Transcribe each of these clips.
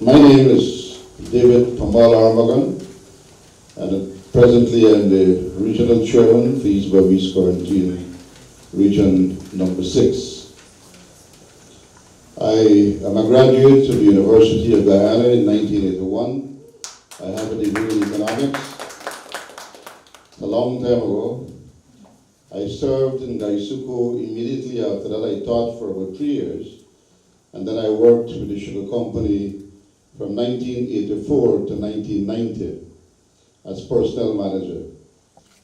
My name is David Permaul Armoogan, and presently I'm the Regional Chairman for East Berbice Quarantine, Region number 6. I am a graduate of the University of Guyana in 1981. I have a degree in economics. A long time ago. I served in Guysuco. Immediately after that, I taught for about 3 years, and then I worked with the sugar company from 1984 to 1990 as personnel manager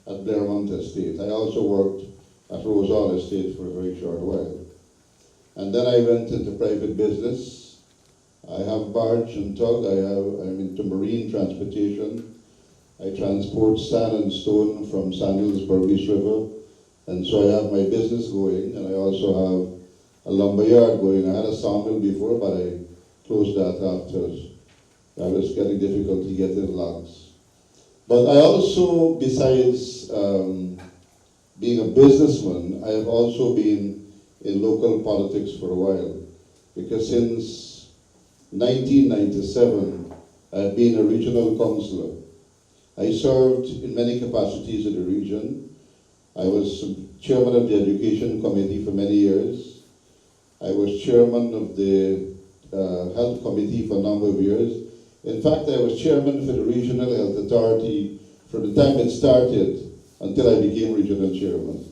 at Blairmont Estate. I also worked at Rosal Estate for a very short while. And then I went into private business. I have barge and tug. I'm into marine transportation. I transport sand and stone from Sandals Berbice River. And so I have my business going, and I also have a lumber yard going. I had a sawmill before, but I closed that after I was getting difficulty getting logs. But I also, besides being a businessman, I have also been in local politics for a while, because since 1997, I've been a regional councillor. I served in many capacities in the region. I was chairman of the Education Committee for many years. I was chairman of the Health Committee for a number of years. In fact, I was chairman for the Regional Health Authority from the time it started until I became regional chairman.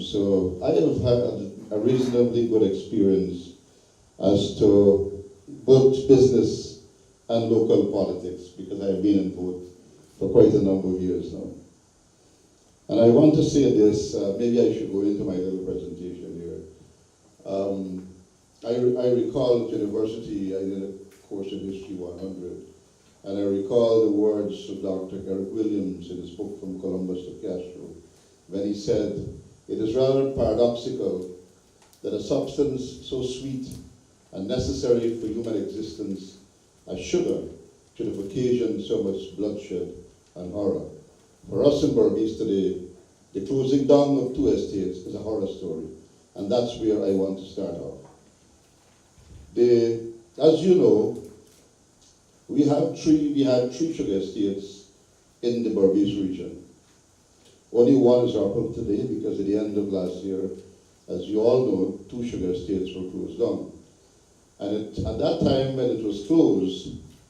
So I have had a reasonably good experience as to both business and local politics, because I've been in both for quite a number of years now. And I want to say this, maybe I should go into my little presentation here. I recall at university, I did a course in History 100, and I recall the words of Dr. Eric Williams in his book From Columbus to Castro, when he said, "It is rather paradoxical that a substance so sweet and necessary for human existence as sugar should have occasioned so much bloodshed and horror." For us in Berbice today, the closing down of 2 estates is a horror story, and that's where I want to start off. As you know, we had 3 sugar estates in the Berbice region. Only one is up today, because at the end of last year, as you all know, 2 sugar estates were closed down. And at that time, when it was closed,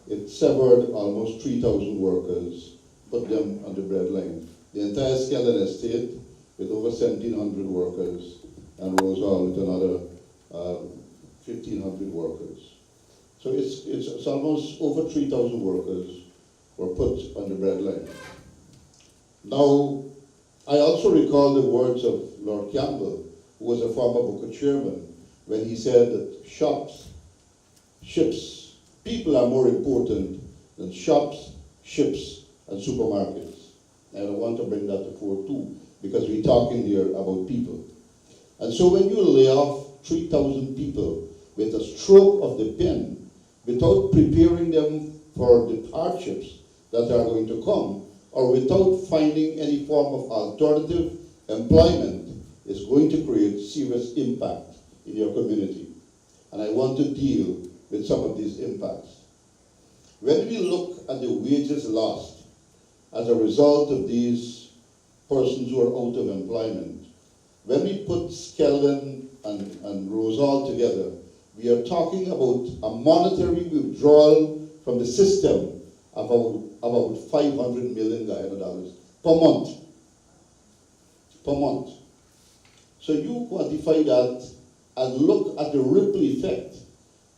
it severed almost 3,000 workers, put them on the breadline. The entire Skeleton estate with over 1,700 workers, and Rosal with another 1,500 workers. So it's almost over 3,000 workers were put on the breadline. Now, I also recall the words of Lord Campbell, who was a former Booker chairman, when he said that ships, people are more important than shops, ships, and supermarkets. And I want to bring that to fore too, because we're talking here about people. And so when you lay off 3,000 people with a stroke of the pen, without preparing them for the hardships that are going to come, or without finding any form of alternative employment, is going to create serious impact in your community. And I want to deal with some of these impacts. When we look at the wages lost as a result of these persons who are out of employment, when we put Skeleton and Rosal together, we are talking about a monetary withdrawal from the system of about 500 million Guyana dollars per month. Per month. So you quantify that and look at the ripple effect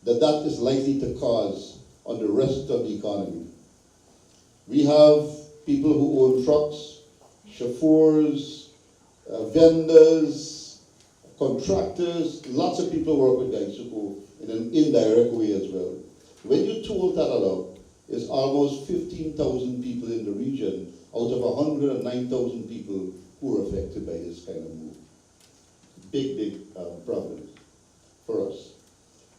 that is likely to cause on the rest of the economy. We have people who own trucks, chauffeurs, vendors, contractors. Lots of people work with Guysuco in an indirect way as well. When you total that up, it's almost 15,000 people in the region out of 109,000 people who are affected by this kind of move. Big problem for us.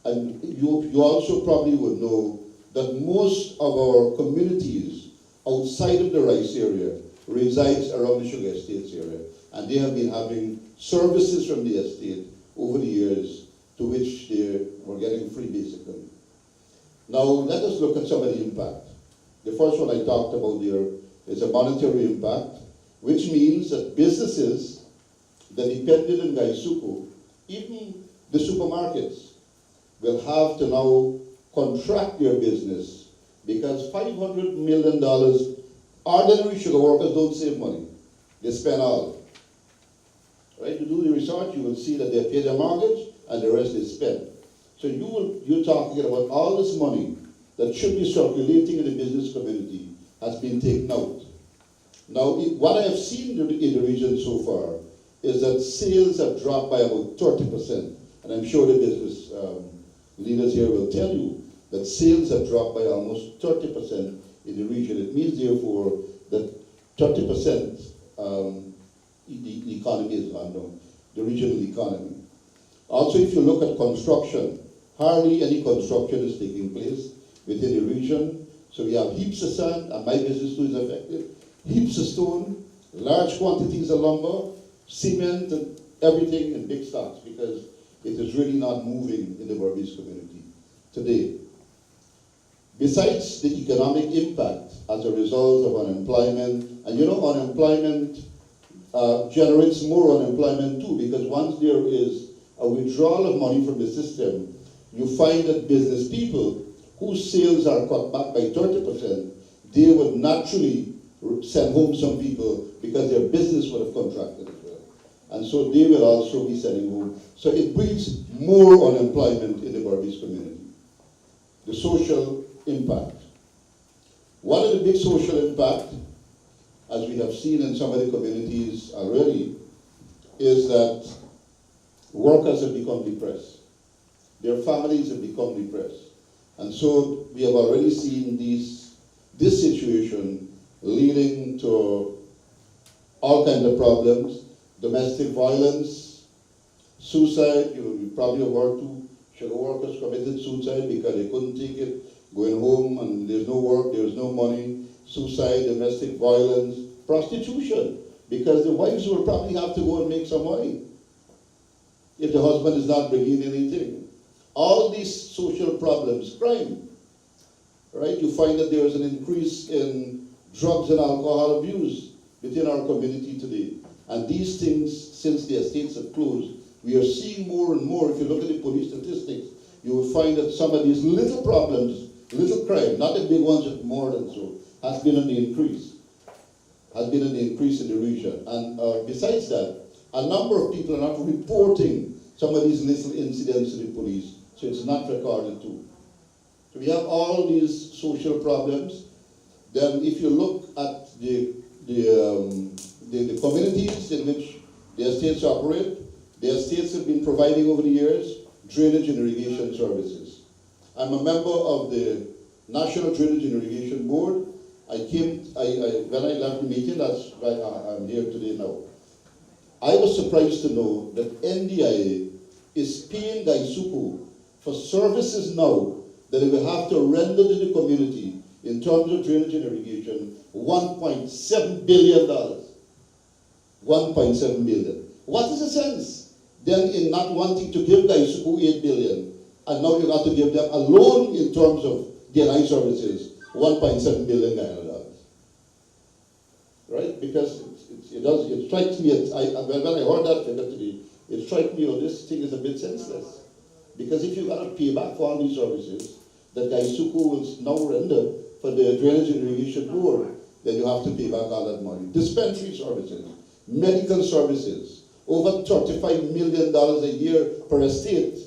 And you also probably would know that most of our communities outside of the rice area resides around the sugar estates area, and they have been having services from the estate over the years to which they were getting free basically. Now, let us look at some of the impact. The first one I talked about there is a monetary impact, which means that businesses that depended on Guysuco, even the supermarkets, will have to now contract their business because $500 million, ordinary sugar workers don't save money. They spend all. Right? You do the research, you will see that they pay their mortgage and the rest is spent. So you're talking about all this money that should be circulating in the business community has been taken out. Now, what I have seen in the region so far is that sales have dropped by about 30%. And I'm sure the business leaders here will tell you that sales have dropped by almost 30% in the region. It means, therefore, that 30% the economy has gone down, the regional economy. Also, if you look at construction, hardly any construction is taking place within the region. So we have heaps of sand, and my business too is affected, heaps of stone, large quantities of lumber, cement, and everything in big stocks, because it is really not moving in the Berbice community today. Besides the economic impact as a result of unemployment, and you know unemployment generates more unemployment too, because once there is a withdrawal of money from the system, you find that business people whose sales are cut back by 30%, they would naturally send home some people because their business would have contracted as well. And so they will also be sending home. So it brings more unemployment in the Berbice community. The social impact. One of the big social impact, as we have seen in some of the communities already, is that workers have become depressed. Their families have become depressed. And so we have already seen this situation leading to all kinds of problems, domestic violence, suicide. You probably have heard too, sugar workers committed suicide because they couldn't take it, going home and there's no work, there's no money, suicide, domestic violence, prostitution, because the wives will probably have to go and make some money if the husband is not bringing anything. All these social problems, crime, right? You find that there is an increase in drugs and alcohol abuse within our community today. And these things, since the estates have closed, we are seeing more and more. If you look at the police statistics, you will find that some of these little problems, little crime, not the big ones, but more than so, has been on the increase. Has been an increase in the region. And besides that, a number of people are not reporting some of these little incidents to the police, so it's not recorded too. So we have all these social problems. Then if you look at the communities in which the estates operate, the estates have been providing over the years drainage and irrigation services. I'm a member of the National Drainage and Irrigation Board. When I left the meeting, that's why I'm here today now. I was surprised to know that NDIA is paying Guysuco for services now that it will have to render to the community in terms of drainage and irrigation, $1.7 billion. $1.7 billion. What is the sense then in not wanting to give Guysuco $8 billion, and now you got to give them alone in terms of DNI services $1.7 billion Guyana dollars, right? Because it strikes me. When I heard that figure today, it struck me, oh, this thing is a bit senseless. Because if you got to pay back for all these services that Guysuco will now render for the Drainage and Irrigation Board, then you have to pay back all that money. Dispensary services, medical services, over $35 million a year per estate.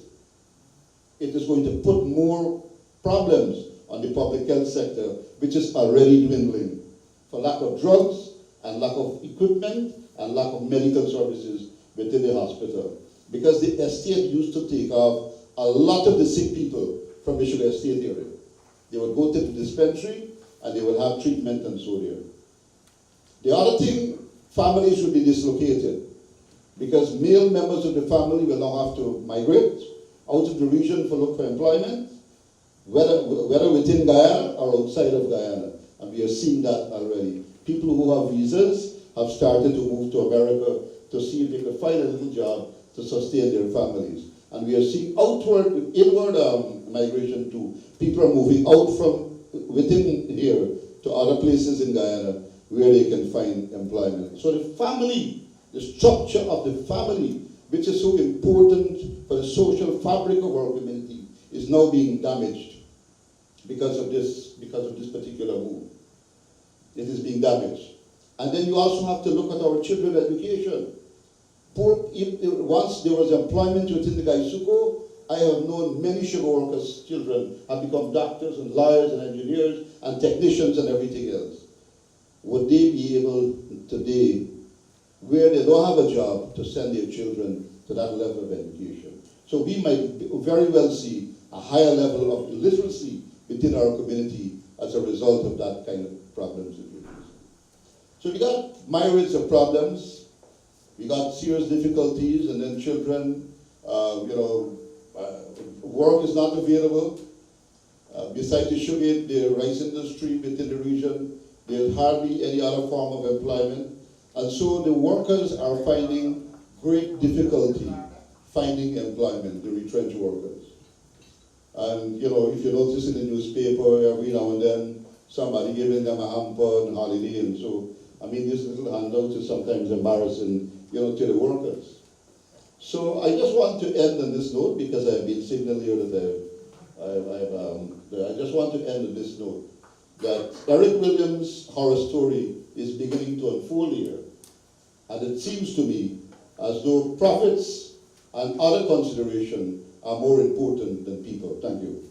It is going to put more problems on the public health sector, which is already dwindling for lack of drugs and lack of equipment and lack of medical services within the hospital. Because the estate used to take off a lot of the sick people from the sugar estate area. They would go to the dispensary and they would have treatment and so there. The other thing, families would be dislocated because male members of the family will now have to migrate out of the region for look for employment, whether within Guyana or outside of Guyana. And we are seeing that already. People who have visas have started to move to America to see if they could find a little job to sustain their families. And we are seeing inward migration too. People are moving out from within here to other places in Guyana where they can find employment. So the family, the structure of the family, which is so important for the social fabric of our community, is now being damaged because of this particular move. It is being damaged. And then you also have to look at our children's education. Once there was employment within the Guysuco, I have known many sugar workers' children have become doctors and lawyers and engineers and technicians and everything else. Would they be able today, where they don't have a job, to send their children to that level of education? So we might very well see a higher level of illiteracy within our community as a result of that kind of problems that we face. So we got myriads of problems, we got serious difficulties, and then children, work is not available. Besides the sugar, the rice industry within the region, there's hardly any other form of employment. And so the workers are finding great difficulty finding employment, the retrenched workers. And if you notice in the newspaper, every now and then, somebody giving them a hamper and holiday, and so, this little handout is sometimes embarrassing, to the workers. So I just want to end on this note, because I've been signaled here that I just want to end on this note, that Eric Williams' horror story is beginning to unfold here. And it seems to me as though profits and other considerations are more important than people. Thank you.